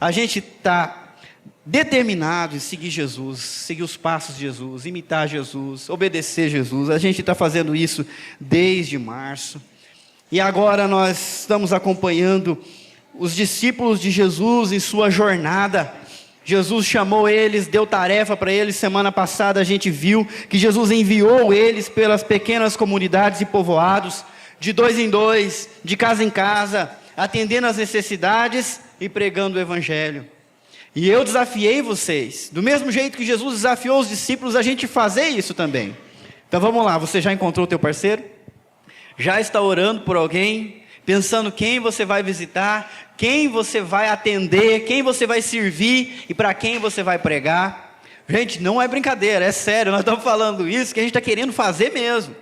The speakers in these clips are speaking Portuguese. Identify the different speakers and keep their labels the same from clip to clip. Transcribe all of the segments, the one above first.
Speaker 1: a gente está determinado em seguir Jesus, seguir os passos de Jesus, imitar Jesus, obedecer Jesus. A gente está fazendo isso desde março. E agora nós estamos acompanhando os discípulos de Jesus em sua jornada. Jesus chamou eles, deu tarefa para eles. Semana passada a gente viu que Jesus enviou eles pelas pequenas comunidades e povoados, de 2 em 2, de casa em casa, atendendo às necessidades e pregando o Evangelho. E eu desafiei vocês, do mesmo jeito que Jesus desafiou os discípulos, a gente fazer isso também. Então vamos lá, você já encontrou o teu parceiro? Já está orando por alguém? Pensando quem você vai visitar, quem você vai atender, quem você vai servir e para quem você vai pregar? Gente, não é brincadeira, é sério, nós estamos falando isso que a gente está querendo fazer mesmo.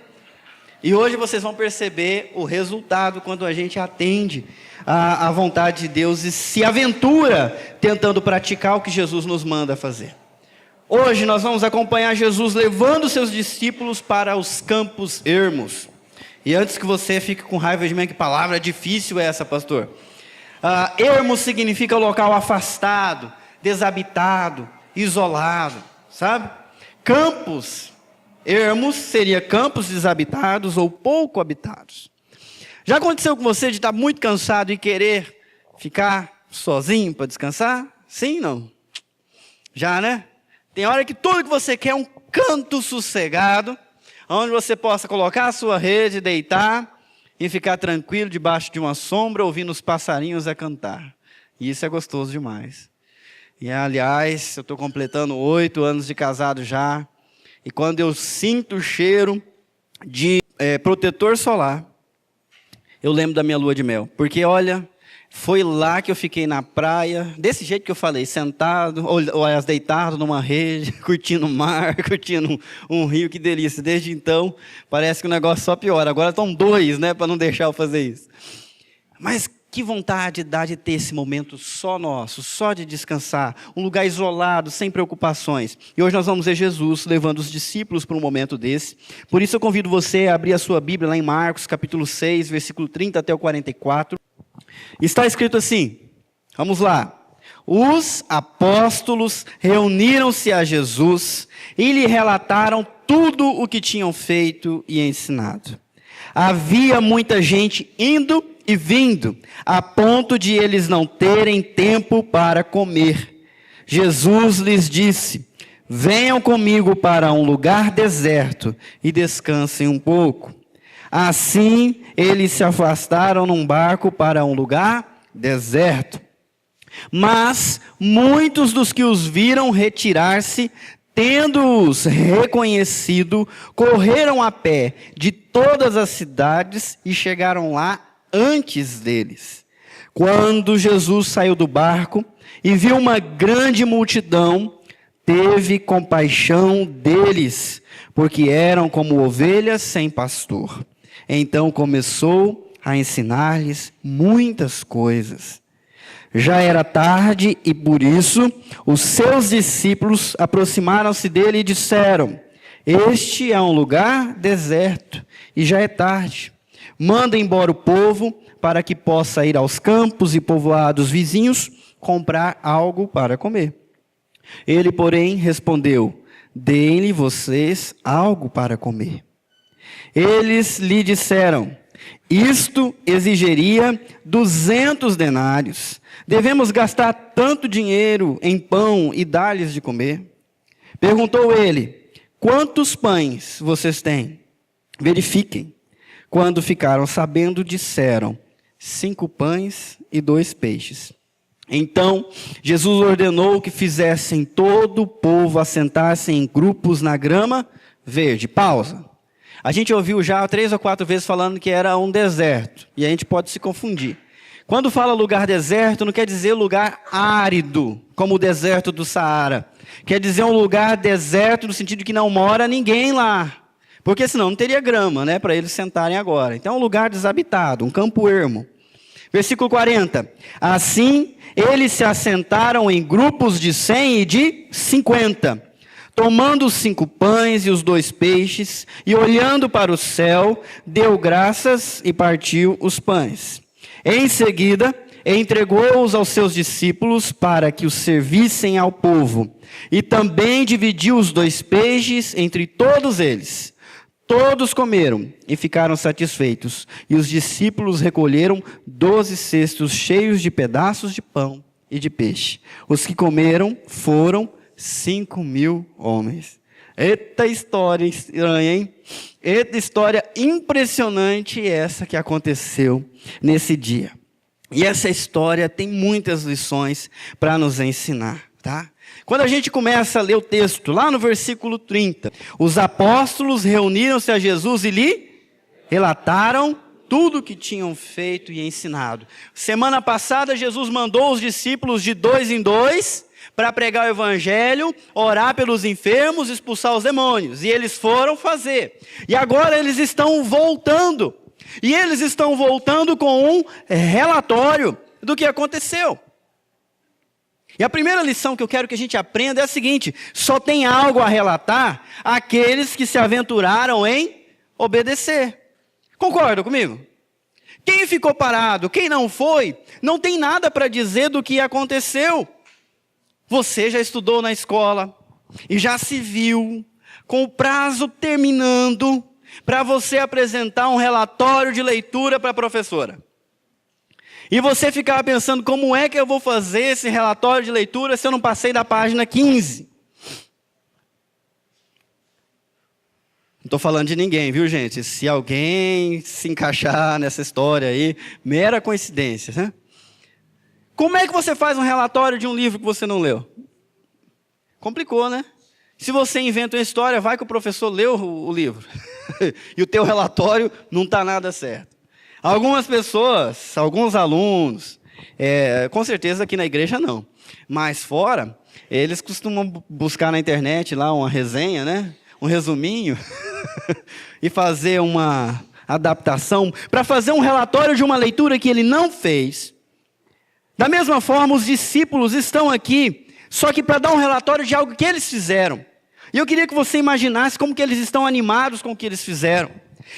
Speaker 1: E hoje vocês vão perceber o resultado quando a gente atende a vontade de Deus e se aventura tentando praticar o que Jesus nos manda fazer. Hoje nós vamos acompanhar Jesus levando seus discípulos para os campos ermos. E antes que você fique com raiva de mim, que palavra difícil é essa, pastor? Ermo significa local afastado, desabitado, isolado, sabe? Campos ermos seria campos desabitados ou pouco habitados. Já aconteceu com você de estar muito cansado e querer ficar sozinho para descansar? Sim, não? Já, né? Tem hora que tudo que você quer é um canto sossegado, onde você possa colocar a sua rede, deitar e ficar tranquilo debaixo de uma sombra, ouvindo os passarinhos a cantar. E isso é gostoso demais. E aliás, eu estou completando 8 anos de casado já, e quando eu sinto o cheiro de protetor solar, eu lembro da minha lua de mel. Porque, olha, foi lá que eu fiquei na praia, desse jeito que eu falei, sentado, ou deitado numa rede, curtindo o mar, curtindo um rio, que delícia. Desde então, parece que o negócio só piora. Agora estão 2, né, para não deixar eu fazer isso. Mas que vontade dá de ter esse momento só nosso, só de descansar, um lugar isolado, sem preocupações. E hoje nós vamos ver Jesus levando os discípulos para um momento desse. Por isso eu convido você a abrir a sua Bíblia lá em Marcos, capítulo 6, versículo 30 até o 44. Está escrito assim, vamos lá. Os apóstolos reuniram-se a Jesus e lhe relataram tudo o que tinham feito e ensinado. Havia muita gente indo e vindo, a ponto de eles não terem tempo para comer. Jesus lhes disse: venham comigo para um lugar deserto e descansem um pouco. Assim, eles se afastaram num barco para um lugar deserto. Mas muitos dos que os viram retirar-se, tendo-os reconhecido, correram a pé de todas as cidades e chegaram lá antes deles. Quando Jesus saiu do barco e viu uma grande multidão, teve compaixão deles, porque eram como ovelhas sem pastor. Então começou a ensinar-lhes muitas coisas. Já era tarde e por isso os seus discípulos aproximaram-se dele e disseram: este é um lugar deserto e já é tarde. Manda embora o povo para que possa ir aos campos e povoados vizinhos comprar algo para comer. Ele, porém, respondeu: deem-lhe vocês algo para comer. Eles lhe disseram: isto exigiria 200 denários. Devemos gastar tanto dinheiro em pão e dar-lhes de comer? Perguntou ele: quantos pães vocês têm? Verifiquem. Quando ficaram sabendo, disseram: 5 pães e 2 peixes. Então, Jesus ordenou que fizessem todo o povo assentar-se em grupos na grama verde. Pausa. A gente ouviu já 3 ou 4 vezes falando que era um deserto. E a gente pode se confundir. Quando fala lugar deserto, não quer dizer lugar árido, como o deserto do Saara. Quer dizer um lugar deserto no sentido de que não mora ninguém lá. Porque senão não teria grama, né, para eles sentarem agora. Então é um lugar desabitado, um campo ermo. Versículo 40. Assim, eles se assentaram em grupos de 100 e de 50. Tomando os 5 pães e os 2 peixes, e olhando para o céu, deu graças e partiu os pães. Em seguida, entregou-os aos seus discípulos para que os servissem ao povo. E também dividiu os 2 peixes entre todos eles. Todos comeram e ficaram satisfeitos. E os discípulos recolheram 12 cestos cheios de pedaços de pão e de peixe. Os que comeram foram 5.000 homens. Eita história estranha, hein? Eita história impressionante essa que aconteceu nesse dia. E essa história tem muitas lições para nos ensinar, tá? Quando a gente começa a ler o texto, lá no versículo 30, os apóstolos reuniram-se a Jesus e lhe relataram tudo o que tinham feito e ensinado. Semana passada, Jesus mandou os discípulos de 2 em 2 para pregar o evangelho, orar pelos enfermos, expulsar os demônios. E eles foram fazer. E agora eles estão voltando. E eles estão voltando com um relatório do que aconteceu. E a primeira lição que eu quero que a gente aprenda é a seguinte: só tem algo a relatar aqueles que se aventuraram em obedecer. Concorda comigo? Quem ficou parado, quem não foi, não tem nada para dizer do que aconteceu. Você já estudou na escola e já se viu com o prazo terminando para você apresentar um relatório de leitura para a professora. E você ficava pensando, como é que eu vou fazer esse relatório de leitura se eu não passei da página 15? Não estou falando de ninguém, viu, gente? Se alguém se encaixar nessa história aí, mera coincidência, né? Como é que você faz um relatório de um livro que você não leu? Complicou, né? Se você inventa uma história, vai que o professor leu o livro. E o teu relatório não está nada certo. Algumas pessoas, alguns alunos, com certeza aqui na igreja não, mas fora, eles costumam buscar na internet lá uma resenha, né? Um resuminho, e fazer uma adaptação, para fazer um relatório de uma leitura que ele não fez. Da mesma forma, os discípulos estão aqui, só que para dar um relatório de algo que eles fizeram. E eu queria que você imaginasse como que eles estão animados com o que eles fizeram.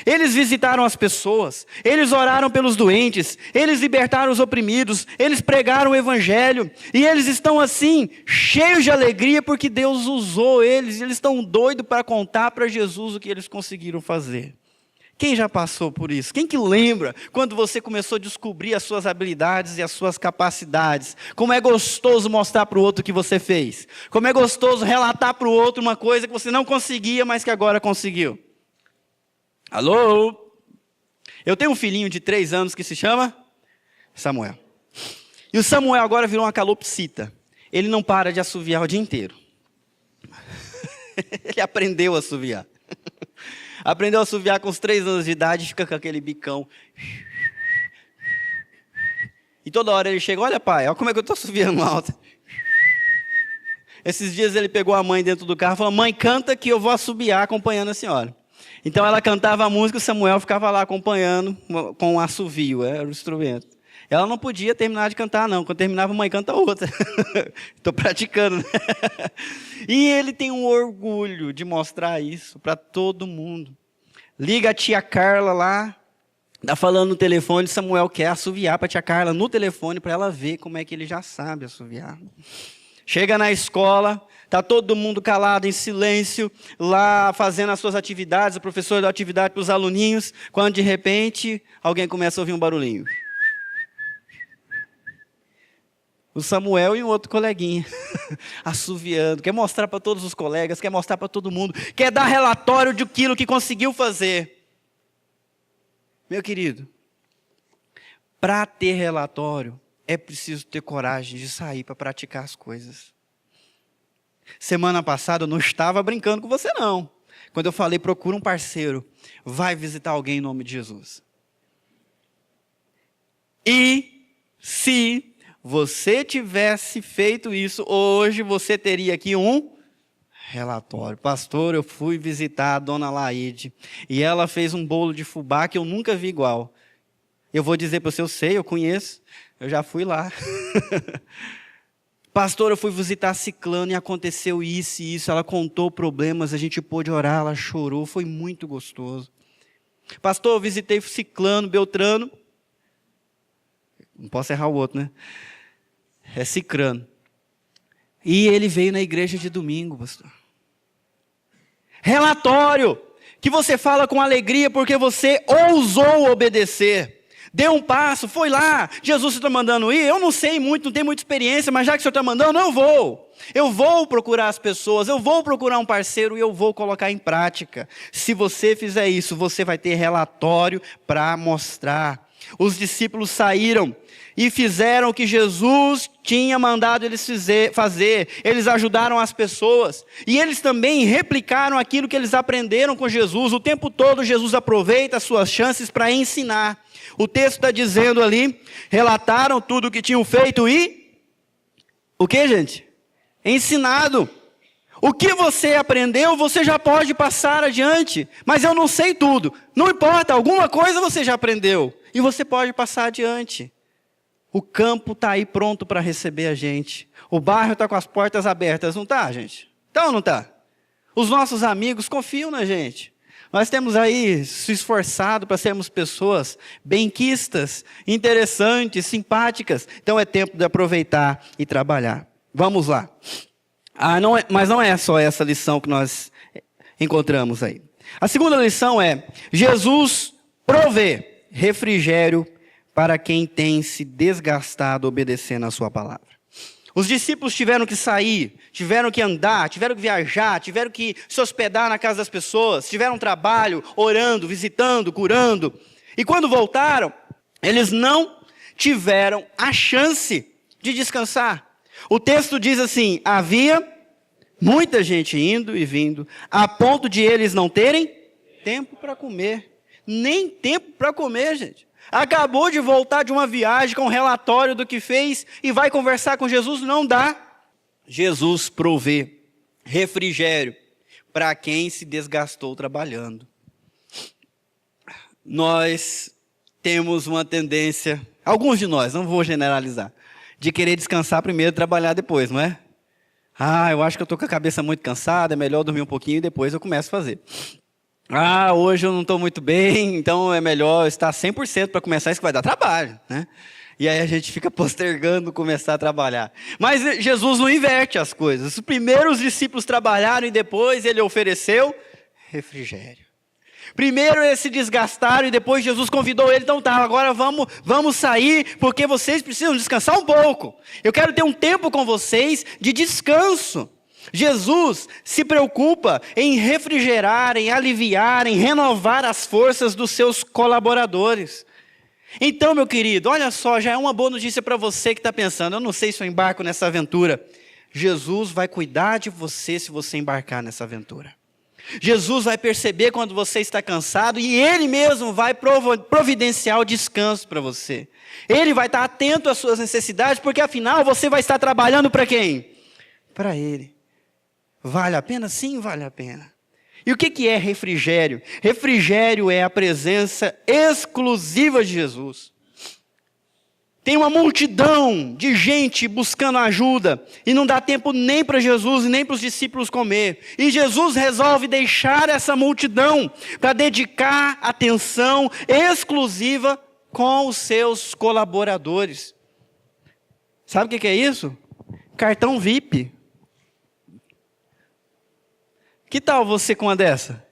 Speaker 1: Eles visitaram as pessoas, eles oraram pelos doentes, eles libertaram os oprimidos, eles pregaram o evangelho, e eles estão assim, cheios de alegria, porque Deus usou eles, e eles estão doidos para contar para Jesus o que eles conseguiram fazer. Quem já passou por isso? Quem que lembra quando você começou a descobrir as suas habilidades e as suas capacidades? Como é gostoso mostrar para o outro o que você fez. Como é gostoso relatar para o outro uma coisa que você não conseguia, mas que agora conseguiu. Alô? Eu tenho um filhinho de 3 anos que se chama Samuel. E o Samuel agora virou uma calopsita. Ele não para de assoviar o dia inteiro. Ele aprendeu a assoviar. Aprendeu a assoviar com os 3 anos de idade, fica com aquele bicão. E toda hora ele chega, olha pai, olha como é que eu estou assoviando alto. Esses dias ele pegou a mãe dentro do carro e falou, mãe, canta que eu vou assobiar acompanhando a senhora. Então ela cantava a música, o Samuel ficava lá acompanhando com um assovio, era o instrumento. Ela não podia terminar de cantar não, quando terminava a mãe canta outra. Estou praticando, né? E ele tem um orgulho de mostrar isso para todo mundo. Liga a tia Carla lá, está falando no telefone, Samuel quer assoviar para a tia Carla no telefone para ela ver como é que ele já sabe assoviar. Chega na escola, está todo mundo calado, em silêncio, lá fazendo as suas atividades, o professor dá atividade para os aluninhos, quando de repente alguém começa a ouvir um barulhinho. O Samuel e um outro coleguinha, assoviando, quer mostrar para todos os colegas, quer mostrar para todo mundo, quer dar relatório de aquilo que conseguiu fazer. Meu querido, para ter relatório, é preciso ter coragem de sair para praticar as coisas. Semana passada eu não estava brincando com você não, quando eu falei, procura um parceiro, vai visitar alguém em nome de Jesus. E se você tivesse feito isso, hoje você teria aqui um relatório. Pastor, eu fui visitar a dona Laide e ela fez um bolo de fubá que eu nunca vi igual. Eu vou dizer para você, eu sei, eu conheço, eu já fui lá. Pastor, eu fui visitar ciclano e aconteceu isso e isso. Ela contou problemas, a gente pôde orar, ela chorou, foi muito gostoso. Pastor, eu visitei ciclano, beltrano. Não posso errar o outro, né? É Cicrano. E ele veio na igreja de domingo, pastor. Relatório que você fala com alegria porque você ousou obedecer. Deu um passo, foi lá. Jesus está mandando ir. Eu não sei muito, não tenho muita experiência, mas já que o Senhor está mandando, eu vou. Eu vou procurar as pessoas, eu vou procurar um parceiro e eu vou colocar em prática. Se você fizer isso, você vai ter relatório para mostrar. Os discípulos saíram e fizeram o que Jesus tinha mandado eles fazer. Eles ajudaram as pessoas. E eles também replicaram aquilo que eles aprenderam com Jesus. O tempo todo Jesus aproveita as suas chances para ensinar. O texto está dizendo ali, relataram tudo o que tinham feito e... O que, gente? Ensinado. O que você aprendeu, você já pode passar adiante. Mas eu não sei tudo. Não importa, alguma coisa você já aprendeu. E você pode passar adiante. O campo está aí pronto para receber a gente. O bairro está com as portas abertas, não está, gente? Então não está? Os nossos amigos confiam na gente. Nós temos aí se esforçado para sermos pessoas benquistas, interessantes, simpáticas. Então é tempo de aproveitar e trabalhar. Vamos lá. Mas não é só essa lição que nós encontramos aí. A segunda lição é: Jesus provê refrigério para quem tem se desgastado obedecendo a sua palavra. Os discípulos tiveram que sair, tiveram que andar, tiveram que viajar, tiveram que se hospedar na casa das pessoas, tiveram trabalho, orando, visitando, curando. E quando voltaram, eles não tiveram a chance de descansar. O texto diz assim: havia muita gente indo e vindo, a ponto de eles não terem tempo para comer. Nem tempo para comer, gente. Acabou de voltar de uma viagem com um relatório do que fez e vai conversar com Jesus, não dá. Jesus provê refrigério para quem se desgastou trabalhando. Nós temos uma tendência, alguns de nós, não vou generalizar, de querer descansar primeiro e trabalhar depois, não é? Eu acho que eu estou com a cabeça muito cansada, é melhor dormir um pouquinho e depois eu começo a fazer. Hoje eu não estou muito bem, então é melhor estar 100% para começar, isso que vai dar trabalho, né? E aí a gente fica postergando começar a trabalhar. Mas Jesus não inverte as coisas. Primeiro os discípulos trabalharam e depois ele ofereceu refrigério. Primeiro eles se desgastaram e depois Jesus convidou ele, então tá, agora vamos sair, porque vocês precisam descansar um pouco. Eu quero ter um tempo com vocês de descanso. Jesus se preocupa em refrigerar, em aliviar, em renovar as forças dos seus colaboradores. Então, meu querido, olha só, já é uma boa notícia para você que está pensando, eu não sei se eu embarco nessa aventura. Jesus vai cuidar de você se você embarcar nessa aventura. Jesus vai perceber quando você está cansado e Ele mesmo vai providenciar o descanso para você. Ele vai estar atento às suas necessidades, porque afinal você vai estar trabalhando para quem? Para Ele. Vale a pena? Sim, vale a pena. E o que é refrigério? Refrigério é a presença exclusiva de Jesus. Tem uma multidão de gente buscando ajuda e não dá tempo nem para Jesus e nem para os discípulos comer. E Jesus resolve deixar essa multidão para dedicar atenção exclusiva com os seus colaboradores. Sabe o que é isso? Cartão VIP. Que tal você com uma dessa?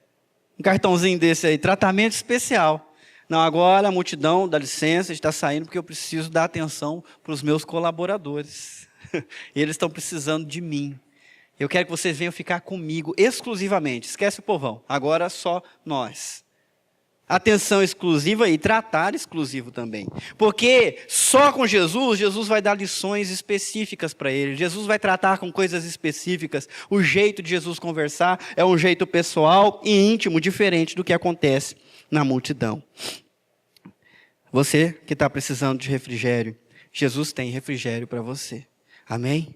Speaker 1: Um cartãozinho desse aí, tratamento especial. Não, agora a multidão, dá licença, está saindo porque eu preciso dar atenção para os meus colaboradores. Eles estão precisando de mim. Eu quero que vocês venham ficar comigo exclusivamente. Esquece o povão, agora só nós. Atenção exclusiva e tratar exclusivo também. Porque só com Jesus, Jesus vai dar lições específicas para ele. Jesus vai tratar com coisas específicas. O jeito de Jesus conversar é um jeito pessoal e íntimo, diferente do que acontece na multidão. Você que está precisando de refrigério, Jesus tem refrigério para você. Amém?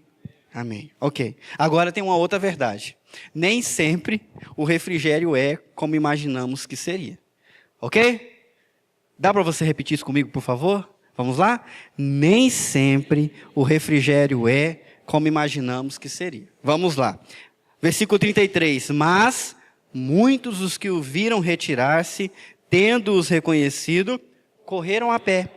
Speaker 1: Amém. Ok. Agora tem uma outra verdade. Nem sempre o refrigério é como imaginamos que seria. Ok? Dá para você repetir isso comigo, por favor? Vamos lá? Nem sempre o refrigério é como imaginamos que seria. Vamos lá. Versículo 33. Mas muitos dos que o viram retirar-se, tendo-os reconhecido, correram a pé,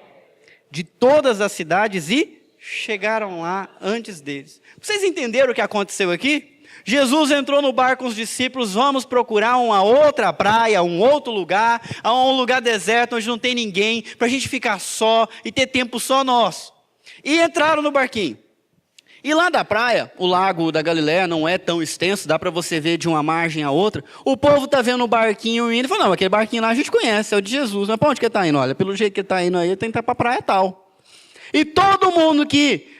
Speaker 1: de todas as cidades e chegaram lá antes deles. Vocês entenderam o que aconteceu aqui? Jesus entrou no barco com os discípulos, vamos procurar uma outra praia, um outro lugar, um lugar deserto, onde não tem ninguém, para a gente ficar só e ter tempo só nosso. E entraram no barquinho. E lá da praia, o lago da Galileia não é tão extenso, dá para você ver de uma margem a outra. O povo está vendo o barquinho indo e fala, não, aquele barquinho lá a gente conhece, é o de Jesus. Mas para onde que ele está indo? Olha, pelo jeito que ele está indo aí, ele tem que estar para a praia tal. E todo mundo que...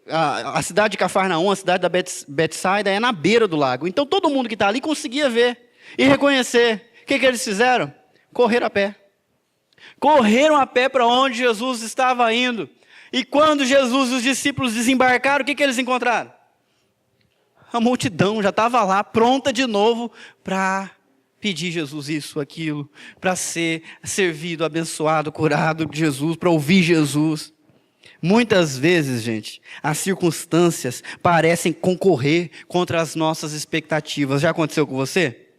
Speaker 1: A cidade de Cafarnaum, a cidade da Betsaida, é na beira do lago. Então todo mundo que está ali conseguia ver e reconhecer. O que eles fizeram? Correram a pé. Correram a pé para onde Jesus estava indo. E quando Jesus e os discípulos desembarcaram, o que eles encontraram? A multidão já estava lá, pronta de novo para pedir Jesus isso, aquilo, para ser servido, abençoado, curado de Jesus, para ouvir Jesus. Muitas vezes, gente, as circunstâncias parecem concorrer contra as nossas expectativas. Já aconteceu com você?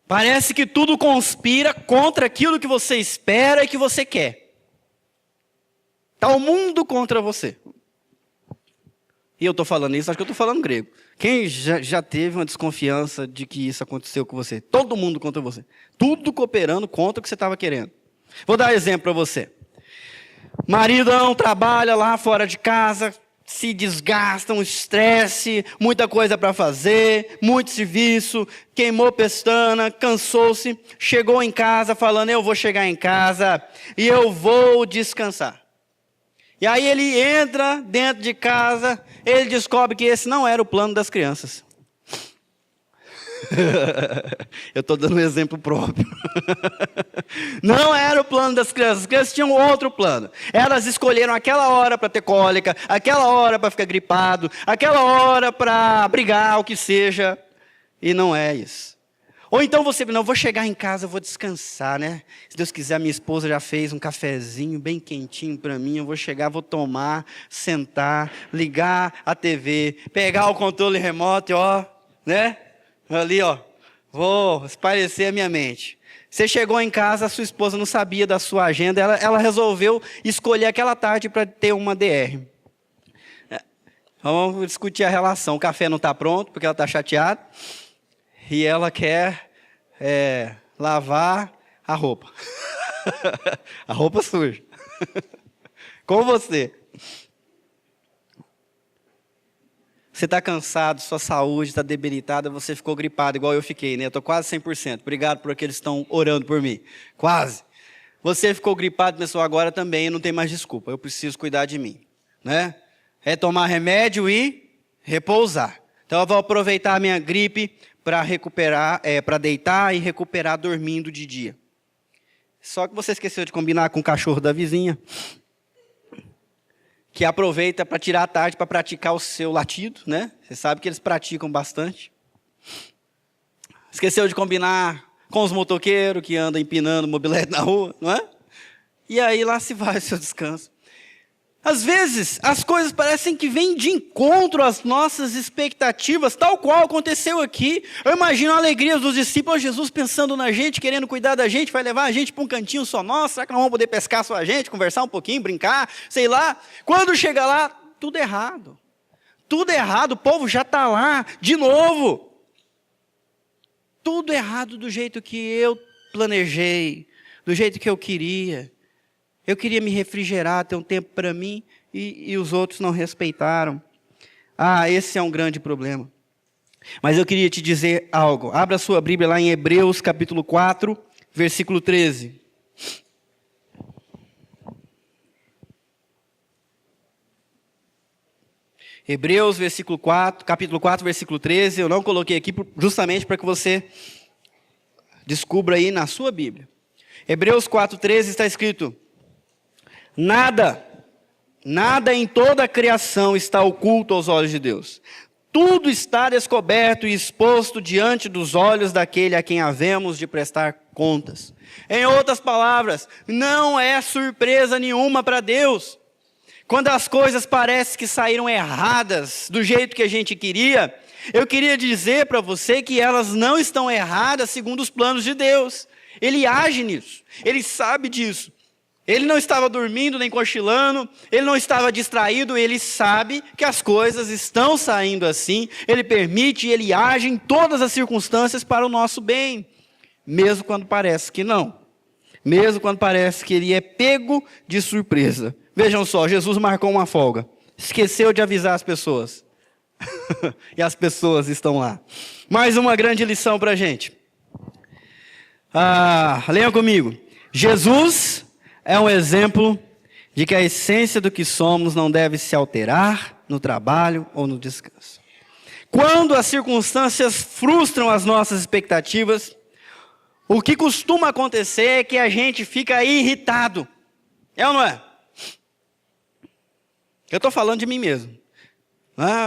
Speaker 1: Parece que tudo conspira contra aquilo que você espera e que você quer. Está o mundo contra você. E eu estou falando isso, acho que eu estou falando grego. Quem já teve uma desconfiança de que isso aconteceu com você? Todo mundo contra você. Tudo cooperando contra o que você estava querendo. Vou dar um exemplo para você. Maridão trabalha lá fora de casa, se desgasta, um estresse, muita coisa para fazer, muito serviço, queimou pestana, cansou-se, chegou em casa falando, eu vou chegar em casa e eu vou descansar. E aí ele entra dentro de casa, ele descobre que esse não era o plano das crianças. Eu estou dando um exemplo próprio. Não era o plano das crianças. As crianças tinham outro plano. Elas escolheram aquela hora para ter cólica, aquela hora para ficar gripado, aquela hora para brigar, o que seja. E não é isso. Ou então você, não, vou chegar em casa, vou descansar, né? Se Deus quiser, minha esposa já fez um cafezinho bem quentinho para mim, eu vou chegar, vou tomar, sentar, ligar a TV, pegar o controle remoto e ó, né? Ali, ó, vou espairecer a minha mente. Você chegou em casa, a sua esposa não sabia da sua agenda, ela resolveu escolher aquela tarde para ter uma DR. Vamos discutir a relação. O café não está pronto, porque ela está chateada, e ela quer lavar a roupa. A roupa suja. Com você. Você está cansado, sua saúde está debilitada, você ficou gripado, igual eu fiquei, né? Eu estou quase 100%. Obrigado por aqueles que estão orando por mim. Quase. Você ficou gripado, pessoal, agora também não tem mais desculpa. Eu preciso cuidar de mim, né? É tomar remédio e repousar. Então eu vou aproveitar a minha gripe para recuperar, para deitar e recuperar dormindo de dia. Só que você esqueceu de combinar com o cachorro da vizinha, que aproveita para tirar a tarde para praticar o seu latido, né? Você sabe que eles praticam bastante. Esqueceu de combinar com os motoqueiros que andam empinando mobilete na rua, não é? E aí lá se vai o seu descanso. Às vezes, as coisas parecem que vêm de encontro às nossas expectativas, tal qual aconteceu aqui. Eu imagino a alegria dos discípulos, Jesus pensando na gente, querendo cuidar da gente, vai levar a gente para um cantinho só nosso, será que nós vamos poder pescar só a gente, conversar um pouquinho, brincar, sei lá. Quando chega lá, tudo errado. Tudo errado, o povo já está lá, de novo. Tudo errado do jeito que eu planejei, do jeito que eu queria. Eu queria me refrigerar, ter um tempo para mim, e os outros não respeitaram. Ah, esse é um grande problema. Mas eu queria te dizer algo. Abra a sua Bíblia lá em Hebreus capítulo 4, versículo 13. Hebreus capítulo 4, versículo 13. Eu não coloquei aqui justamente para que você descubra aí na sua Bíblia. Hebreus 4, 13 está escrito: Nada em toda a criação está oculto aos olhos de Deus. Tudo está descoberto e exposto diante dos olhos daquele a quem havemos de prestar contas. Em outras palavras, não é surpresa nenhuma para Deus. Quando as coisas parecem que saíram erradas do jeito que a gente queria, eu queria dizer para você que elas não estão erradas segundo os planos de Deus. Ele age nisso, ele sabe disso. Ele não estava dormindo nem cochilando, ele não estava distraído, ele sabe que as coisas estão saindo assim, ele permite e ele age em todas as circunstâncias para o nosso bem, mesmo quando parece que não, mesmo quando parece que ele é pego de surpresa. Vejam só, Jesus marcou uma folga, esqueceu de avisar as pessoas, e as pessoas estão lá. Mais uma grande lição para a gente. Leiam comigo. Jesus é um exemplo de que a essência do que somos não deve se alterar no trabalho ou no descanso. Quando as circunstâncias frustram as nossas expectativas, o que costuma acontecer é que a gente fica irritado. É ou não é? Eu estou falando de mim mesmo.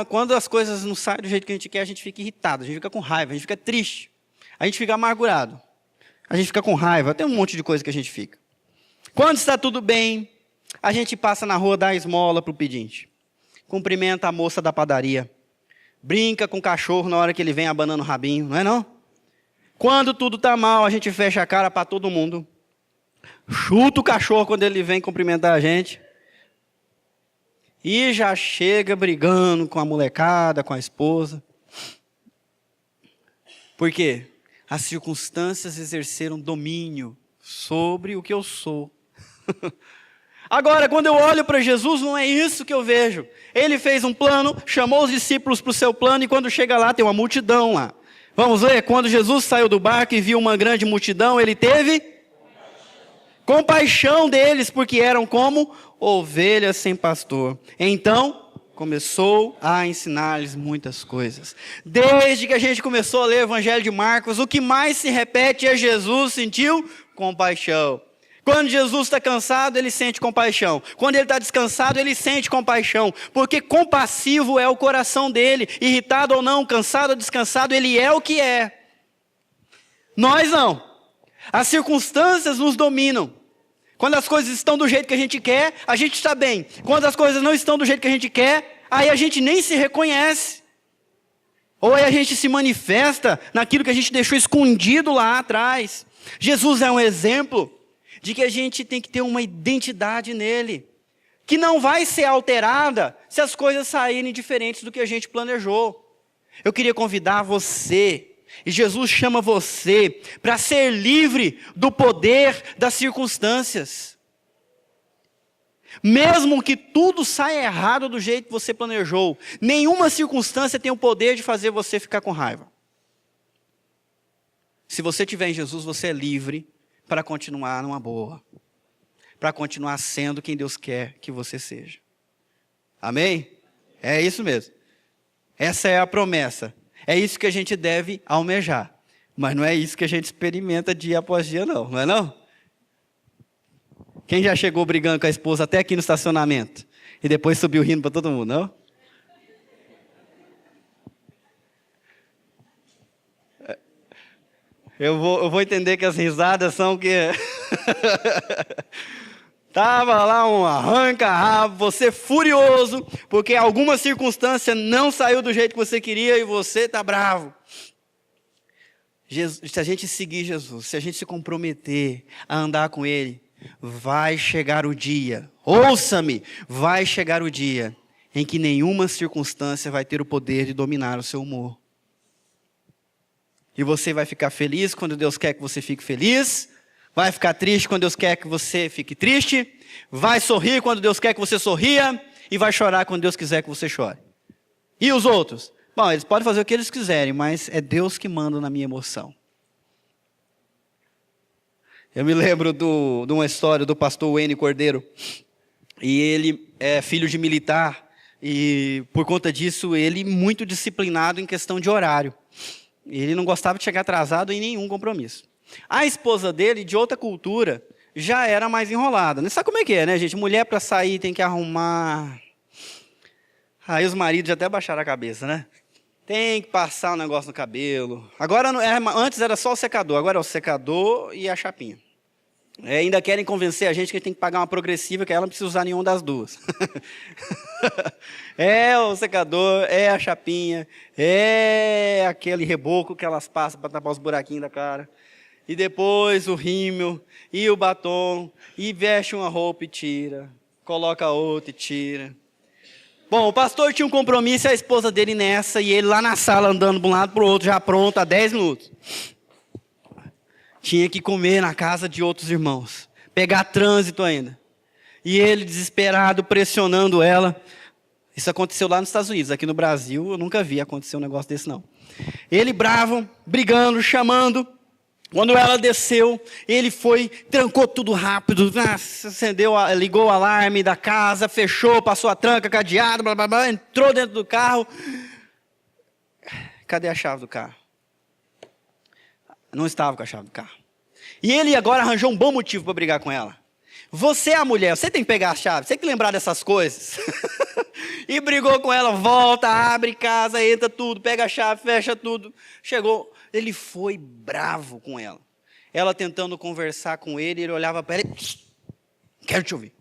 Speaker 1: Quando as coisas não saem do jeito que a gente quer, a gente fica irritado, a gente fica com raiva, a gente fica triste, a gente fica amargurado, a gente fica com raiva, tem um monte de coisa que a gente fica. Quando está tudo bem, a gente passa na rua, dá esmola para o pedinte, cumprimenta a moça da padaria, brinca com o cachorro na hora que ele vem abanando o rabinho, não é não? Quando tudo está mal, a gente fecha a cara para todo mundo, chuta o cachorro quando ele vem cumprimentar a gente, e já chega brigando com a molecada, com a esposa. Por quê? As circunstâncias exerceram domínio sobre o que eu sou. Agora, quando eu olho para Jesus, não é isso que eu vejo. Ele fez um plano, chamou os discípulos para o seu plano, e quando chega lá, tem uma multidão lá. Vamos ler? Quando Jesus saiu do barco e viu uma grande multidão, ele teve compaixão deles, porque eram como ovelhas sem pastor. Então, começou a ensinar-lhes muitas coisas. Desde que a gente começou a ler o Evangelho de Marcos, o que mais se repete é Jesus sentiu compaixão. Quando Jesus está cansado, ele sente compaixão. Quando ele está descansado, ele sente compaixão. Porque compassivo é o coração dele. Irritado ou não, cansado ou descansado, ele é o que é. Nós não. As circunstâncias nos dominam. Quando as coisas estão do jeito que a gente quer, a gente está bem. Quando as coisas não estão do jeito que a gente quer, aí a gente nem se reconhece. Ou aí a gente se manifesta naquilo que a gente deixou escondido lá atrás. Jesus é um exemplo de que a gente tem que ter uma identidade nele, que não vai ser alterada se as coisas saírem diferentes do que a gente planejou. Eu queria convidar você, e Jesus chama você para ser livre do poder das circunstâncias. Mesmo que tudo saia errado do jeito que você planejou, nenhuma circunstância tem o poder de fazer você ficar com raiva. Se você tiver em Jesus, você é livre para continuar numa boa, para continuar sendo quem Deus quer que você seja. Amém? É isso mesmo. Essa é a promessa. É isso que a gente deve almejar. Mas não é isso que a gente experimenta dia após dia, não é não? Quem já chegou brigando com a esposa até aqui no estacionamento e depois subiu rindo para todo mundo, não? Eu vou entender que as risadas são que... Estava lá um arranca-rabo, você furioso, porque alguma circunstância não saiu do jeito que você queria e você está bravo. Se a gente seguir Jesus, se a gente se comprometer a andar com Ele, vai chegar o dia, ouça-me, vai chegar o dia em que nenhuma circunstância vai ter o poder de dominar o seu humor. E você vai ficar feliz quando Deus quer que você fique feliz, vai ficar triste quando Deus quer que você fique triste, vai sorrir quando Deus quer que você sorria, e vai chorar quando Deus quiser que você chore. E os outros? Bom, eles podem fazer o que eles quiserem, mas é Deus que manda na minha emoção. Eu me lembro de uma história do pastor Wayne Cordeiro, e ele é filho de militar, e por conta disso ele muito disciplinado em questão de horário. Ele não gostava de chegar atrasado em nenhum compromisso. A esposa dele, de outra cultura, já era mais enrolada. Não sabe como é que é, né, gente? Mulher para sair tem que arrumar. Aí os maridos já até baixaram a cabeça, né? Tem que passar um negócio no cabelo. Agora, antes era só o secador, agora é o secador e a chapinha. Ainda querem convencer a gente que tem que pagar uma progressiva, que ela não precisa usar nenhuma das duas. É o secador, é a chapinha, é aquele reboco que elas passam para tapar os buraquinhos da cara. e depois o rímel, e o batom, e veste uma roupa e tira, coloca outra e tira. Bom, o pastor tinha um compromisso e a esposa dele nessa, e ele lá na sala andando de um lado para o outro, já pronto, há 10 minutos. Tinha que comer na casa de outros irmãos, pegar trânsito ainda. E ele desesperado, pressionando ela. Isso aconteceu lá nos Estados Unidos, aqui no Brasil eu nunca vi acontecer um negócio desse não. Ele bravo, brigando, chamando. Quando ela desceu, ele foi, trancou tudo rápido, acendeu, ligou o alarme da casa, fechou, passou a tranca, cadeado, blá, blá, blá, entrou dentro do carro. Cadê a chave do carro? Não estava com a chave do carro. E ele agora arranjou um bom motivo para brigar com ela. Você é a mulher, você tem que pegar a chave, você tem que lembrar dessas coisas. E brigou com ela, volta, abre casa, entra tudo, pega a chave, fecha tudo. Chegou, ele foi bravo com ela. Ela tentando conversar com ele, ele olhava para ela e... Quero te ouvir.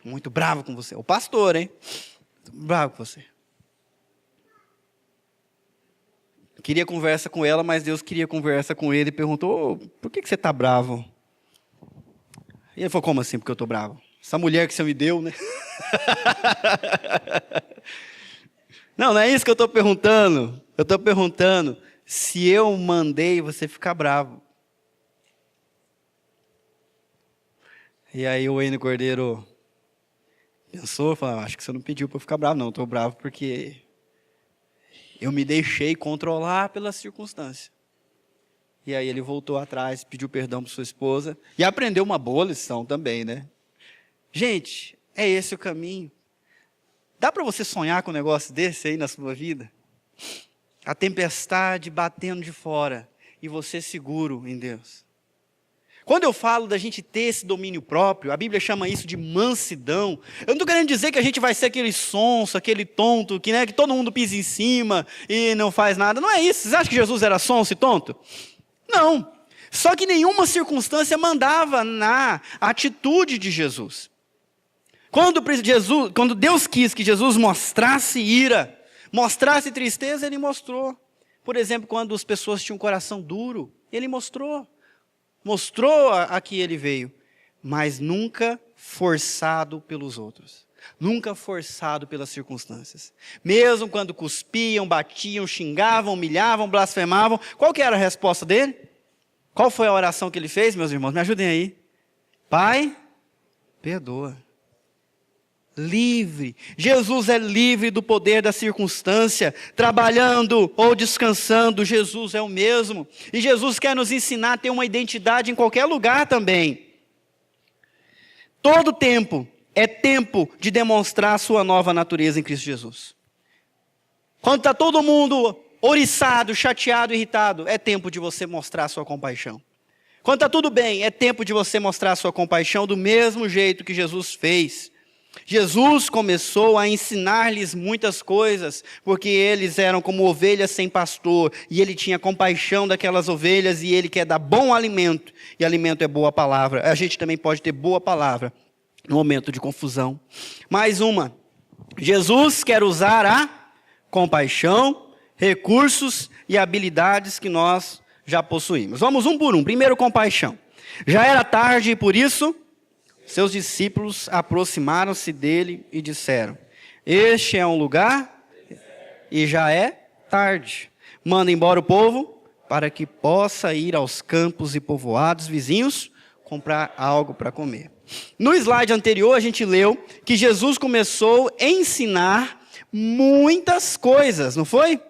Speaker 1: Muito bravo com você. O pastor, hein? Bravo com você. Queria conversa com ela, mas Deus queria conversa com ele e perguntou, por que você está bravo? E ele falou, como assim, porque eu estou bravo? Essa mulher que você me deu, né? Não é isso que eu estou perguntando. Eu estou perguntando se eu mandei você ficar bravo. E aí o Wayne Cordeiro pensou, falou, acho que você não pediu para eu ficar bravo, não. Eu estou bravo porque eu me deixei controlar pela circunstância. E aí ele voltou atrás, pediu perdão para sua esposa e aprendeu uma boa lição também, né? Gente, é esse o caminho. Dá para você sonhar com um negócio desse aí na sua vida? A tempestade batendo de fora e você seguro em Deus. Quando eu falo da gente ter esse domínio próprio, a Bíblia chama isso de mansidão. Eu não estou querendo dizer que a gente vai ser aquele sonso, aquele tonto, que todo mundo pisa em cima e não faz nada. Não é isso. Vocês acham que Jesus era sonso e tonto? Não. Só que nenhuma circunstância mandava na atitude de Jesus. Quando Deus quis que Jesus mostrasse ira, mostrasse tristeza, Ele mostrou. Por exemplo, quando as pessoas tinham um coração duro, Ele mostrou. Mostrou a que Ele veio, mas nunca forçado pelos outros. Nunca forçado pelas circunstâncias. Mesmo quando cuspiam, batiam, xingavam, humilhavam, blasfemavam, qual que era a resposta dele? Qual foi a oração que ele fez, meus irmãos? Me ajudem aí. Pai, perdoa. Livre. Jesus é livre do poder da circunstância. Trabalhando ou descansando, Jesus é o mesmo. E Jesus quer nos ensinar a ter uma identidade em qualquer lugar também. Todo tempo é tempo de demonstrar a sua nova natureza em Cristo Jesus. Quando está todo mundo ouriçado, chateado, irritado, é tempo de você mostrar a sua compaixão. Quando está tudo bem, é tempo de você mostrar a sua compaixão do mesmo jeito que Jesus fez. Jesus começou a ensinar-lhes muitas coisas, porque eles eram como ovelhas sem pastor, e ele tinha compaixão daquelas ovelhas, e ele quer dar bom alimento, e alimento é boa palavra. A gente também pode ter boa palavra no momento de confusão. Mais uma, Jesus quer usar a compaixão, recursos e habilidades que nós já possuímos. Vamos um por um. Primeiro, compaixão. Já era tarde e por isso seus discípulos aproximaram-se dele e disseram, este é um lugar e já é tarde. Manda embora o povo para que possa ir aos campos e povoados vizinhos comprar algo para comer. No slide anterior a gente leu que Jesus começou a ensinar muitas coisas, não foi?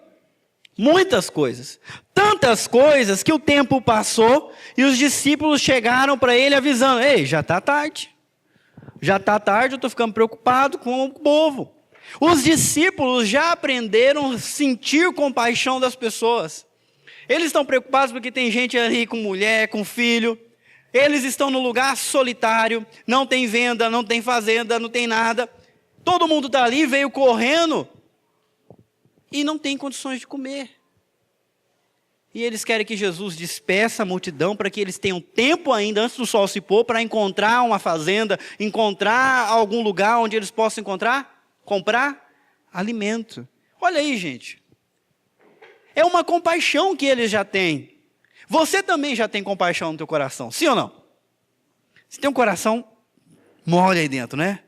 Speaker 1: Muitas coisas. Tantas coisas que o tempo passou e os discípulos chegaram para ele avisando, ei, já está tarde. Já está tarde, eu estou ficando preocupado com o povo. Os discípulos já aprenderam a sentir compaixão das pessoas. Eles estão preocupados porque tem gente ali com mulher, com filho. Eles estão no lugar solitário, não tem venda, não tem fazenda, não tem nada. Todo mundo está ali, veio correndo e não tem condições de comer. E eles querem que Jesus despeça a multidão para que eles tenham tempo ainda, antes do sol se pôr, para encontrar uma fazenda, encontrar algum lugar onde eles possam comprar alimento. Olha aí, gente. É uma compaixão que eles já têm. Você também já tem compaixão no teu coração, sim ou não? Você tem um coração mole aí dentro, né?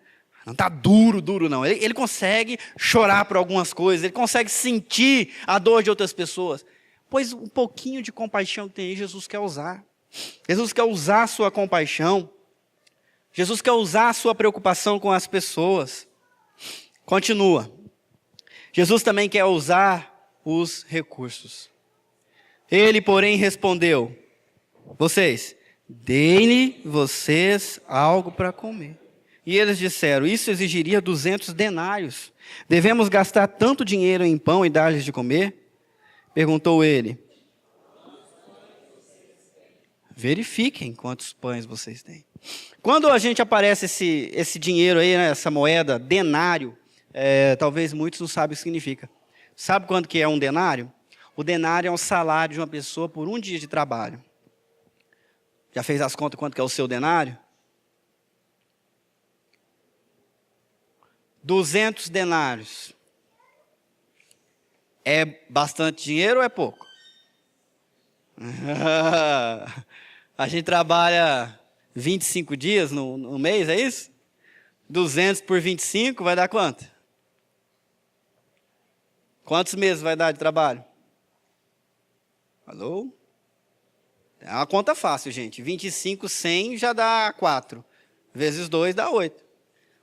Speaker 1: Não está duro não. Ele consegue chorar por algumas coisas, ele consegue sentir a dor de outras pessoas. Pois um pouquinho de compaixão que tem aí, Jesus quer usar. Jesus quer usar a sua compaixão. Jesus quer usar a sua preocupação com as pessoas. Continua. Jesus também quer usar os recursos. Ele, porém, respondeu: vocês, deem-lhe vocês algo para comer. E eles disseram: isso exigiria 200 denários. Devemos gastar tanto dinheiro em pão e dar-lhes de comer? Perguntou ele. Verifiquem quantos pães vocês têm. Quando a gente aparece esse dinheiro aí, né, essa moeda, denário, talvez muitos não sabem o que significa. Sabe quanto que é um denário? O denário é um salário de uma pessoa por um dia de trabalho. Já fez as contas quanto que é o seu denário? 200 denários. É bastante dinheiro ou é pouco? A gente trabalha 25 dias no mês, é isso? 200 por 25 vai dar quanto? Quantos meses vai dar de trabalho? Alô? É uma conta fácil, gente. 25, 100 já dá 4. Vezes 2 dá 8.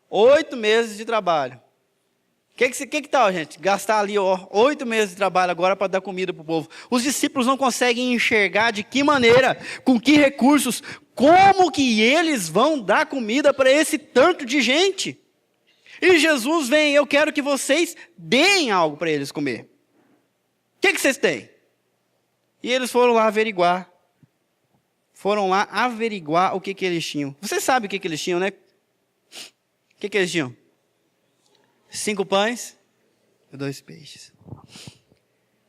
Speaker 1: 8 meses de trabalho. Que tal, gente? Gastar ali 8 meses de trabalho agora para dar comida para o povo. Os discípulos não conseguem enxergar de que maneira, com que recursos, como que eles vão dar comida para esse tanto de gente. E Jesus vem: eu quero que vocês deem algo para eles comer. O que vocês têm? E eles foram lá averiguar. O que eles tinham. Você sabe o que eles tinham, né? O que eles tinham? 5 pães e 2 peixes.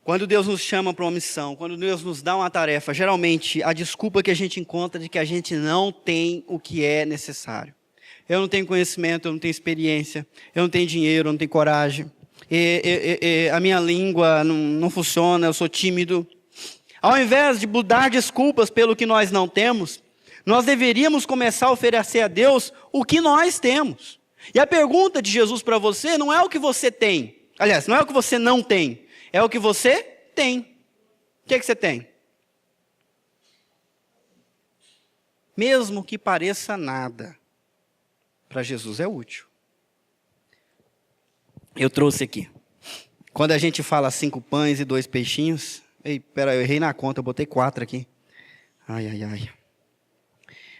Speaker 1: Quando Deus nos chama para uma missão, quando Deus nos dá uma tarefa, geralmente a desculpa que a gente encontra de que a gente não tem o que é necessário. Eu não tenho conhecimento, eu não tenho experiência, eu não tenho dinheiro, eu não tenho coragem. A minha língua não funciona, eu sou tímido. Ao invés de dar desculpas pelo que nós não temos, nós deveríamos começar a oferecer a Deus o que nós temos. E a pergunta de Jesus para você não é o que você tem. Aliás, não é o que você não tem. É o que você tem. O que você tem? Mesmo que pareça nada, para Jesus é útil. Eu trouxe aqui. Quando a gente fala 5 pães e 2 peixinhos... eu errei na conta, eu botei 4 aqui. Ai.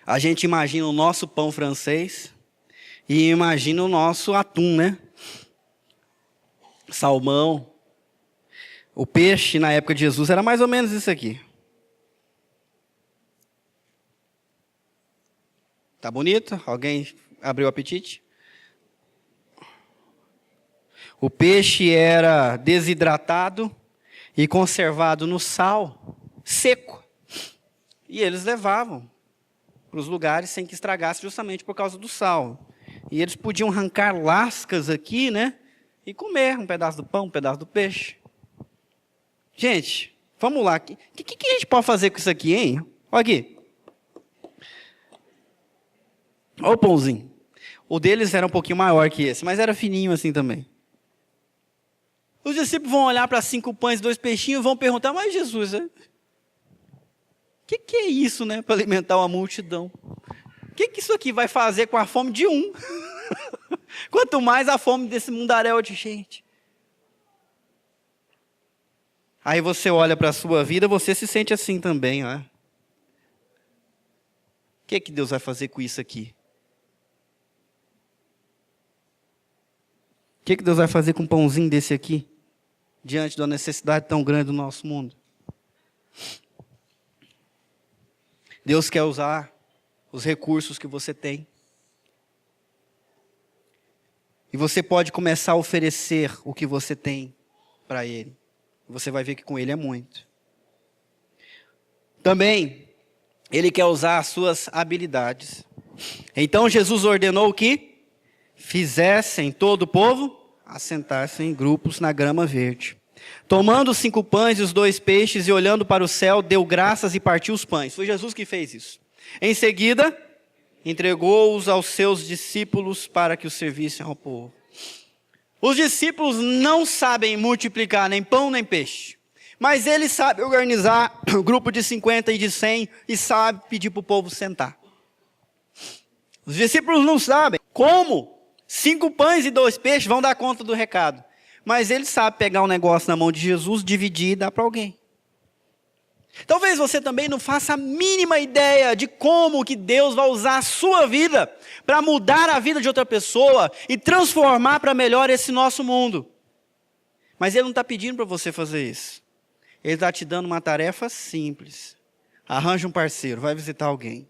Speaker 1: A gente imagina o nosso pão francês e imagina o nosso atum, né? Salmão. O peixe, na época de Jesus, era mais ou menos isso aqui. Tá bonito? Alguém abriu o apetite? O peixe era desidratado e conservado no sal, seco. E eles levavam para os lugares sem que estragasse, justamente por causa do sal. E eles podiam arrancar lascas aqui, né? E comer um pedaço do pão, um pedaço do peixe. Gente, vamos lá. O que a gente pode fazer com isso aqui, hein? Olha aqui. Olha o pãozinho. O deles era um pouquinho maior que esse, mas era fininho assim também. Os discípulos vão olhar para 5 pães e 2 peixinhos e vão perguntar: mas Jesus, o que é isso, né? Para alimentar uma multidão. O que isso aqui vai fazer com a fome de um? Quanto mais a fome desse mundaréu de gente. Aí você olha para a sua vida, você se sente assim também, ó. O que Deus vai fazer com isso aqui? O que Deus vai fazer com um pãozinho desse aqui? Diante da necessidade tão grande do nosso mundo. Deus quer usar os recursos que você tem. E você pode começar a oferecer o que você tem para Ele. Você vai ver que com Ele é muito. Também, Ele quer usar as suas habilidades. Então Jesus ordenou que fizessem todo o povo assentar-se em grupos na grama verde. Tomando os 5 pães e os 2 peixes e olhando para o céu, deu graças e partiu os pães. Foi Jesus que fez isso. Em seguida, entregou-os aos seus discípulos para que os servissem ao povo. Os discípulos não sabem multiplicar nem pão nem peixe, mas eles sabem organizar um grupo de 50 e de 100 e sabem pedir para o povo sentar. Os discípulos não sabem como 5 pães e 2 peixes vão dar conta do recado, mas eles sabem pegar um negócio na mão de Jesus, dividir e dar para alguém. Talvez você também não faça a mínima ideia de como que Deus vai usar a sua vida para mudar a vida de outra pessoa e transformar para melhor esse nosso mundo. Mas Ele não está pedindo para você fazer isso. Ele está te dando uma tarefa simples. Arranja um parceiro, vai visitar alguém.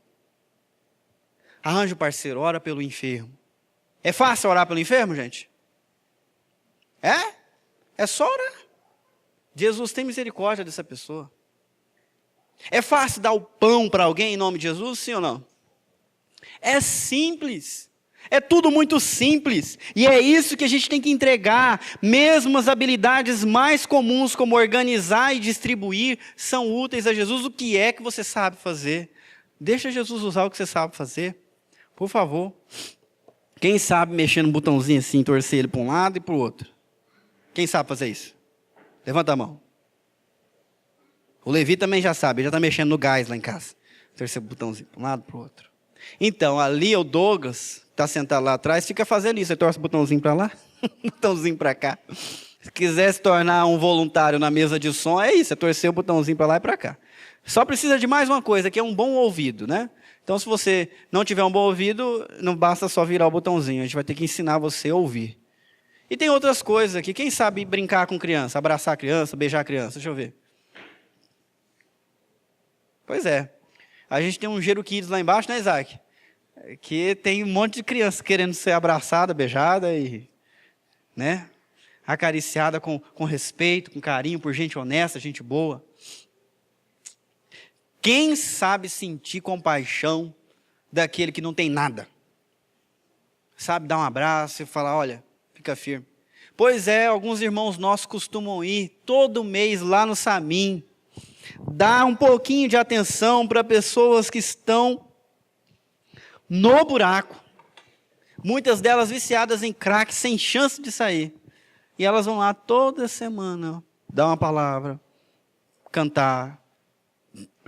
Speaker 1: Arranja um parceiro, ora pelo enfermo. É fácil orar pelo enfermo, gente? É? É só orar. Jesus tem misericórdia dessa pessoa. É fácil dar o pão para alguém em nome de Jesus, sim ou não? É simples. É tudo muito simples. E é isso que a gente tem que entregar. Mesmo as habilidades mais comuns, como organizar e distribuir, são úteis a Jesus. O que é que você sabe fazer? Deixa Jesus usar o que você sabe fazer. Por favor. Quem sabe mexer no botãozinho assim, torcer ele para um lado e para o outro? Quem sabe fazer isso? Levanta a mão. O Levi também já sabe, ele já está mexendo no gás lá em casa. Torcer o botãozinho para um lado e para o outro. Então, ali o Douglas, está sentado lá atrás, fica fazendo isso. Ele torce o botãozinho para lá, botãozinho para cá. Se quiser se tornar um voluntário na mesa de som, é isso, é torcer o botãozinho para lá e para cá. Só precisa de mais uma coisa, que é um bom ouvido, né? Então, se você não tiver um bom ouvido, não basta só virar o botãozinho, a gente vai ter que ensinar você a ouvir. E tem outras coisas aqui. Quem sabe brincar com criança, abraçar a criança, beijar a criança? Deixa eu ver. Pois é. A gente tem um Gero Kids lá embaixo, né, Isaac? Que tem um monte de criança querendo ser abraçada, beijada e, né, acariciada com respeito, com carinho, por gente honesta, gente boa. Quem sabe sentir compaixão daquele que não tem nada? Sabe dar um abraço e falar, olha, fica firme. Pois é, alguns irmãos nossos costumam ir todo mês lá no Samim, dar um pouquinho de atenção para pessoas que estão no buraco. Muitas delas viciadas em crack, sem chance de sair. E elas vão lá toda semana, dar uma palavra, cantar,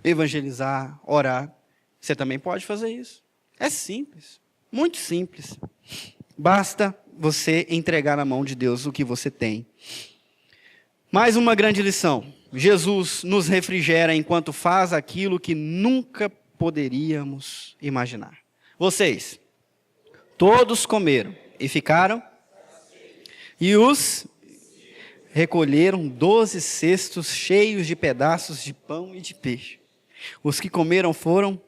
Speaker 1: evangelizar, orar. Você também pode fazer isso. É simples, muito simples. Basta você entregar na mão de Deus o que você tem. Mais uma grande lição. Jesus nos refrigera enquanto faz aquilo que nunca poderíamos imaginar. Vocês, todos comeram e ficaram, e os recolheram 12 cestos cheios de pedaços de pão e de peixe. Os que comeram foram...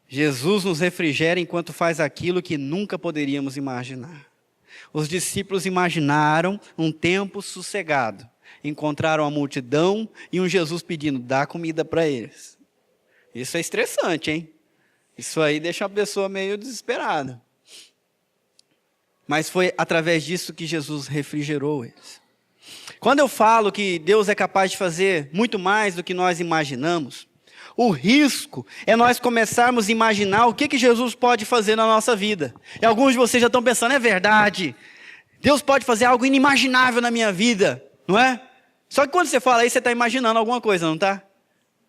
Speaker 1: Jesus nos refrigera enquanto faz aquilo que nunca poderíamos imaginar. Os discípulos imaginaram um tempo sossegado. Encontraram a multidão e um Jesus pedindo, dá comida para eles. Isso é estressante, hein? Isso aí deixa a pessoa meio desesperada. Mas foi através disso que Jesus refrigerou eles. Quando eu falo que Deus é capaz de fazer muito mais do que nós imaginamos, o risco é nós começarmos a imaginar o que Jesus pode fazer na nossa vida. E alguns de vocês já estão pensando, é verdade, Deus pode fazer algo inimaginável na minha vida, não é? Só que quando você fala isso, você está imaginando alguma coisa, não está?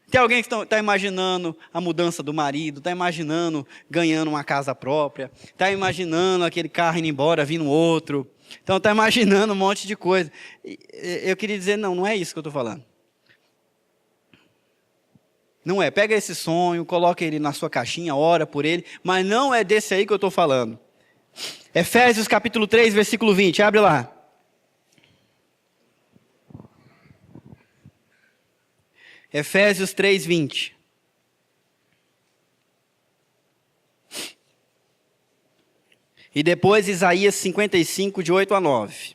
Speaker 1: Tem alguém que está imaginando a mudança do marido, está imaginando ganhando uma casa própria, está imaginando aquele carro indo embora, vindo outro. Então está imaginando um monte de coisa. Eu queria dizer, não é isso que eu estou falando. Não é, pega esse sonho, coloca ele na sua caixinha, ora por ele, mas não é desse aí que eu estou falando. Efésios capítulo 3, versículo 20, abre lá. Efésios 3, 20. E depois Isaías 55, de 8 a 9.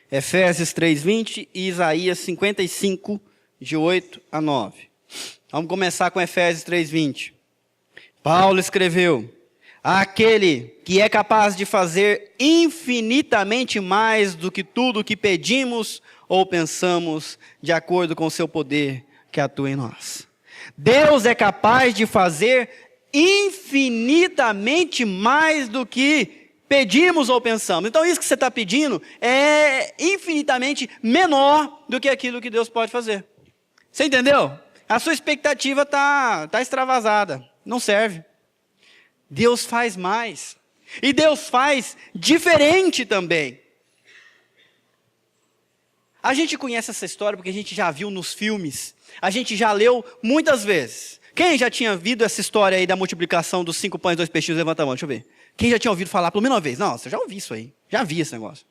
Speaker 1: Efésios 3, 20 e Isaías 55, de 8 a 9. Vamos começar com Efésios 3, 20. Paulo escreveu, Aquele que é capaz de fazer infinitamente mais do que tudo o que pedimos ou pensamos, de acordo com o seu poder que atua em nós. Deus é capaz de fazer infinitamente mais do que pedimos ou pensamos. Então isso que você está pedindo é infinitamente menor do que aquilo que Deus pode fazer. Você entendeu? A sua expectativa está extravasada, não serve. Deus faz mais. E Deus faz diferente também. A gente conhece essa história porque a gente já viu nos filmes. A gente já leu muitas vezes. Quem já tinha ouvido essa história aí da multiplicação dos 5 pães e 2 peixinhos? Levanta a mão, deixa eu ver. Quem já tinha ouvido falar pelo menos uma vez? Não, você já ouviu isso aí. Já vi esse negócio.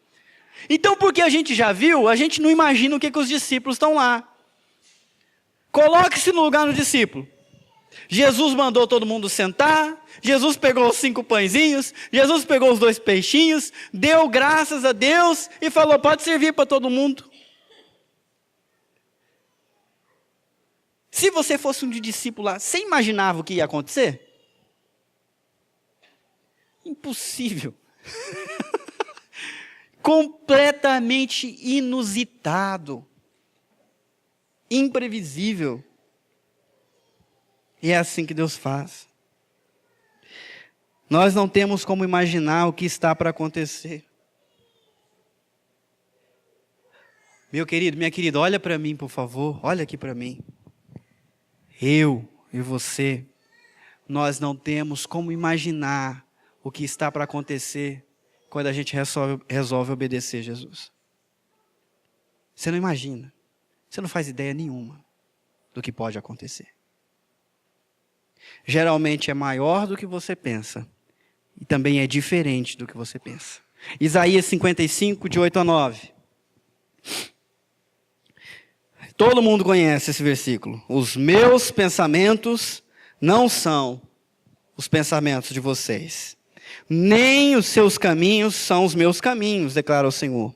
Speaker 1: Então, porque a gente já viu, a gente não imagina o que os discípulos estão lá. Coloque-se no lugar do discípulo. Jesus mandou todo mundo sentar. Jesus pegou os 5 pãezinhos. Jesus pegou os 2 peixinhos. Deu graças a Deus e falou, pode servir para todo mundo. Se você fosse um discípulo lá, você imaginava o que ia acontecer? Impossível. Completamente inusitado. Imprevisível. E é assim que Deus faz. Nós não temos como imaginar o que está para acontecer. Meu querido, minha querida, olha para mim, por favor. Olha aqui para mim. Eu e você, nós não temos como imaginar o que está para acontecer quando a gente resolve obedecer Jesus. Você não imagina. Você não faz ideia nenhuma do que pode acontecer. Geralmente é maior do que você pensa. E também é diferente do que você pensa. Isaías 55, de 8 a 9. Todo mundo conhece esse versículo. Os meus pensamentos não são os pensamentos de vocês. Nem os seus caminhos são os meus caminhos, declara o Senhor.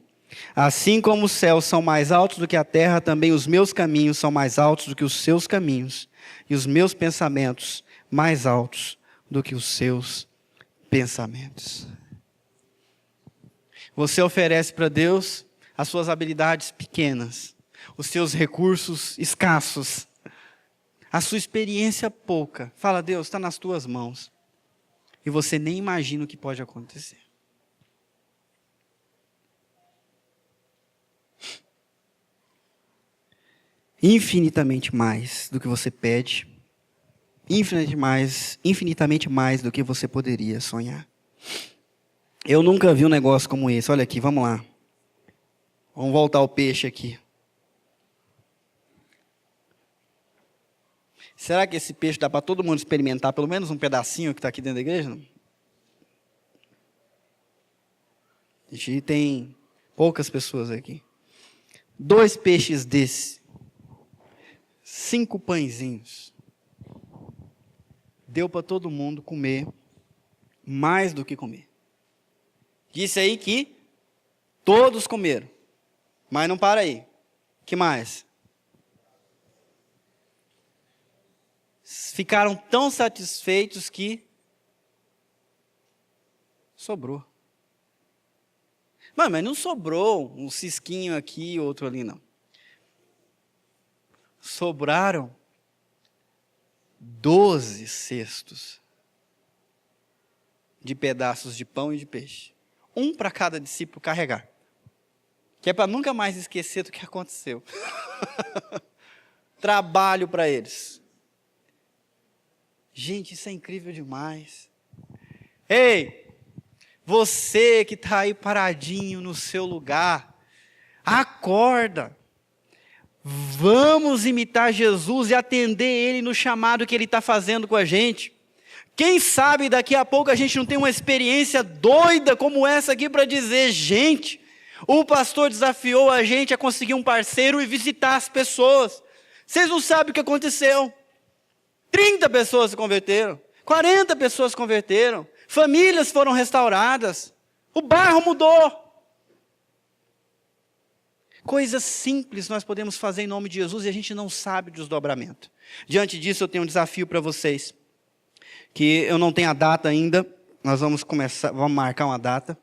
Speaker 1: Assim como os céus são mais altos do que a terra, também os meus caminhos são mais altos do que os seus caminhos. E os meus pensamentos mais altos do que os seus pensamentos. Você oferece para Deus as suas habilidades pequenas, os seus recursos escassos, a sua experiência pouca. Fala, Deus, está nas tuas mãos. E você nem imagina o que pode acontecer. Infinitamente mais do que você pede, infinitamente mais do que você poderia sonhar. Eu nunca vi um negócio como esse. Olha aqui, vamos lá. Vamos voltar ao peixe aqui. Será que esse peixe dá para todo mundo experimentar pelo menos um pedacinho que está aqui dentro da igreja? A gente tem poucas pessoas aqui. 2 peixes desses. 5 pãezinhos. Deu para todo mundo comer mais do que comer. Disse aí que todos comeram. Mas não para aí. Que mais? Ficaram tão satisfeitos que sobrou. Mas não sobrou um cisquinho aqui e outro ali, não. Sobraram 12 cestos de pedaços de pão e de peixe. Um para cada discípulo carregar. Que é para nunca mais esquecer do que aconteceu. Trabalho para eles. Gente, isso é incrível demais. Ei, você que está aí paradinho no seu lugar, acorda. Vamos imitar Jesus e atender Ele no chamado que Ele está fazendo com a gente. Quem sabe daqui a pouco a gente não tem uma experiência doida como essa aqui para dizer, gente, o pastor desafiou a gente a conseguir um parceiro e visitar as pessoas. Vocês não sabem o que aconteceu. 30 pessoas se converteram, 40 pessoas se converteram, famílias foram restauradas, o bairro mudou. Coisas simples nós podemos fazer em nome de Jesus e a gente não sabe o desdobramento. Diante disso eu tenho um desafio para vocês, que eu não tenho a data ainda, nós vamos começar, vamos marcar uma data,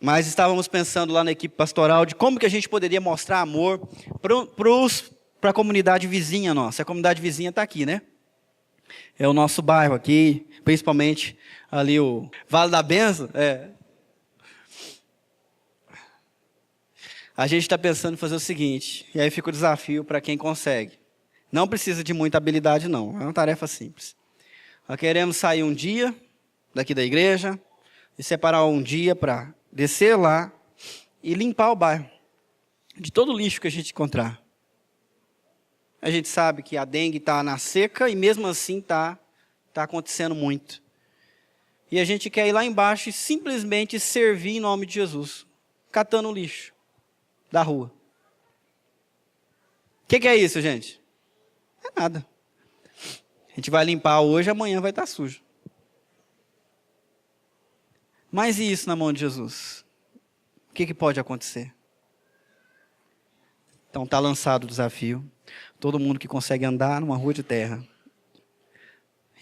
Speaker 1: mas estávamos pensando lá na equipe pastoral de como que a gente poderia mostrar amor para a comunidade vizinha nossa. A comunidade vizinha está aqui, né? É o nosso bairro aqui, principalmente ali o Vale da Benção. A gente está pensando em fazer o seguinte, e aí fica o desafio para quem consegue. Não precisa de muita habilidade, não. É uma tarefa simples. Nós queremos sair um dia daqui da igreja e separar um dia para descer lá e limpar o bairro de todo o lixo que a gente encontrar. A gente sabe que a dengue está na seca e mesmo assim está acontecendo muito. E a gente quer ir lá embaixo e simplesmente servir em nome de Jesus, catando o lixo da rua. O que é isso, gente? Não é nada. A gente vai limpar hoje, amanhã vai estar sujo. Mas e isso na mão de Jesus? O que pode acontecer? Então está lançado o desafio. Todo mundo que consegue andar numa rua de terra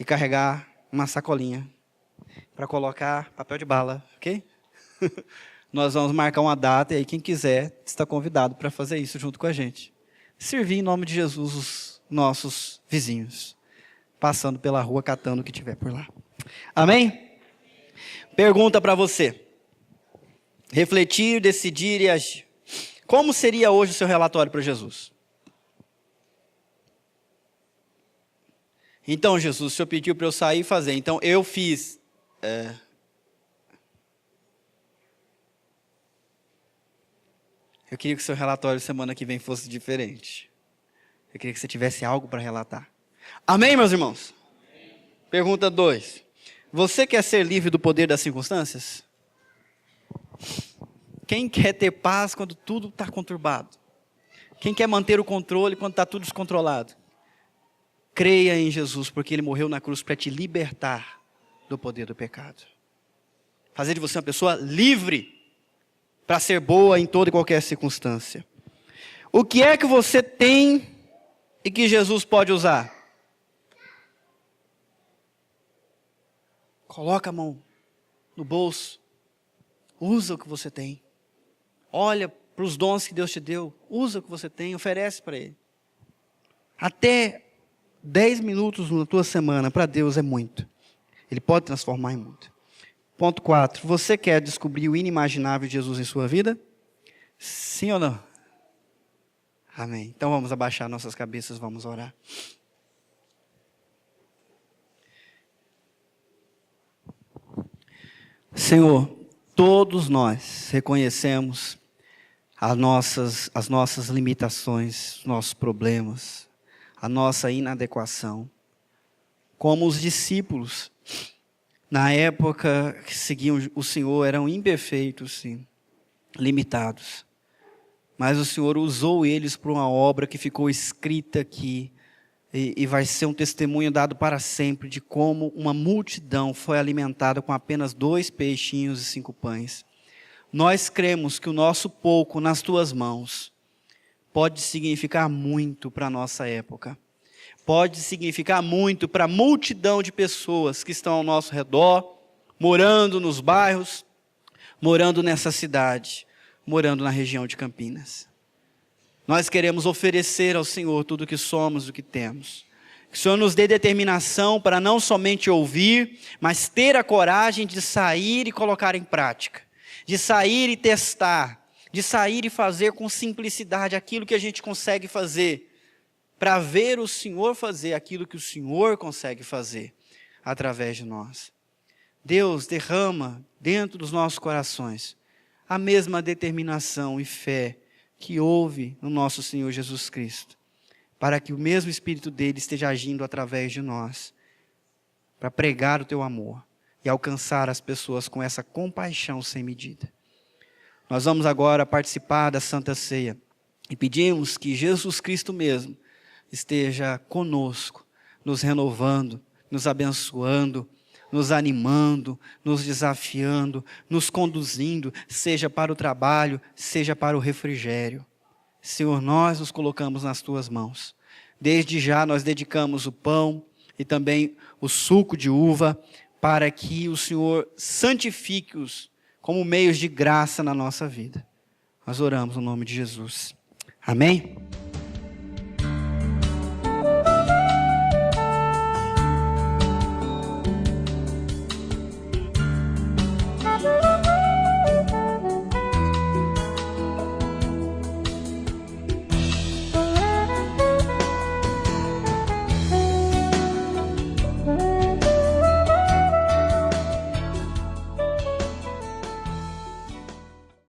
Speaker 1: e carregar uma sacolinha para colocar papel de bala, ok? Nós vamos marcar uma data e aí quem quiser está convidado para fazer isso junto com a gente. Servir em nome de Jesus os nossos vizinhos, passando pela rua, catando o que tiver por lá. Amém? Pergunta para você. Refletir, decidir e agir. Como seria hoje o seu relatório para Jesus? Então, Jesus, o Senhor pediu para eu sair e fazer. Então, eu fiz. Eu queria que o seu relatório semana que vem fosse diferente. Eu queria que você tivesse algo para relatar. Amém, meus irmãos? Amém. Pergunta 2. Você quer ser livre do poder das circunstâncias? Quem quer ter paz quando tudo está conturbado? Quem quer manter o controle quando está tudo descontrolado? Creia em Jesus, porque Ele morreu na cruz para te libertar do poder do pecado. Fazer de você uma pessoa livre para ser boa em toda e qualquer circunstância. O que é que você tem e que Jesus pode usar? Coloca a mão no bolso. Usa o que você tem. Olha para os dons que Deus te deu. Usa o que você tem, oferece para Ele. Até 10 minutos na tua semana para Deus é muito. Ele pode transformar em muito. Ponto 4. Você quer descobrir o inimaginável de Jesus em sua vida? Sim ou não? Amém. Então vamos abaixar nossas cabeças, vamos orar. Senhor, todos nós reconhecemos as nossas limitações, os nossos problemas, a nossa inadequação. Como os discípulos, na época que seguiam o Senhor, eram imperfeitos, sim, limitados. Mas o Senhor usou eles para uma obra que ficou escrita aqui e vai ser um testemunho dado para sempre de como uma multidão foi alimentada com apenas 2 peixinhos e 5 pães. Nós cremos que o nosso pouco nas tuas mãos pode significar muito para a nossa época. Pode significar muito para a multidão de pessoas que estão ao nosso redor, morando nos bairros, morando nessa cidade, morando na região de Campinas. Nós queremos oferecer ao Senhor tudo o que somos e o que temos. Que o Senhor nos dê determinação para não somente ouvir, mas ter a coragem de sair e colocar em prática. De sair e testar. De sair e fazer com simplicidade aquilo que a gente consegue fazer. Para ver o Senhor fazer aquilo que o Senhor consegue fazer através de nós. Deus derrama dentro dos nossos corações a mesma determinação e fé que houve no nosso Senhor Jesus Cristo, para que o mesmo Espírito dele esteja agindo através de nós, para pregar o teu amor e alcançar as pessoas com essa compaixão sem medida. Nós vamos agora participar da Santa Ceia e pedimos que Jesus Cristo mesmo esteja conosco, nos renovando, nos abençoando, nos animando, nos desafiando, nos conduzindo, seja para o trabalho, seja para o refrigério. Senhor, nós nos colocamos nas tuas mãos. Desde já nós dedicamos o pão e também o suco de uva para que o Senhor santifique-os como meios de graça na nossa vida. Nós oramos no nome de Jesus. Amém?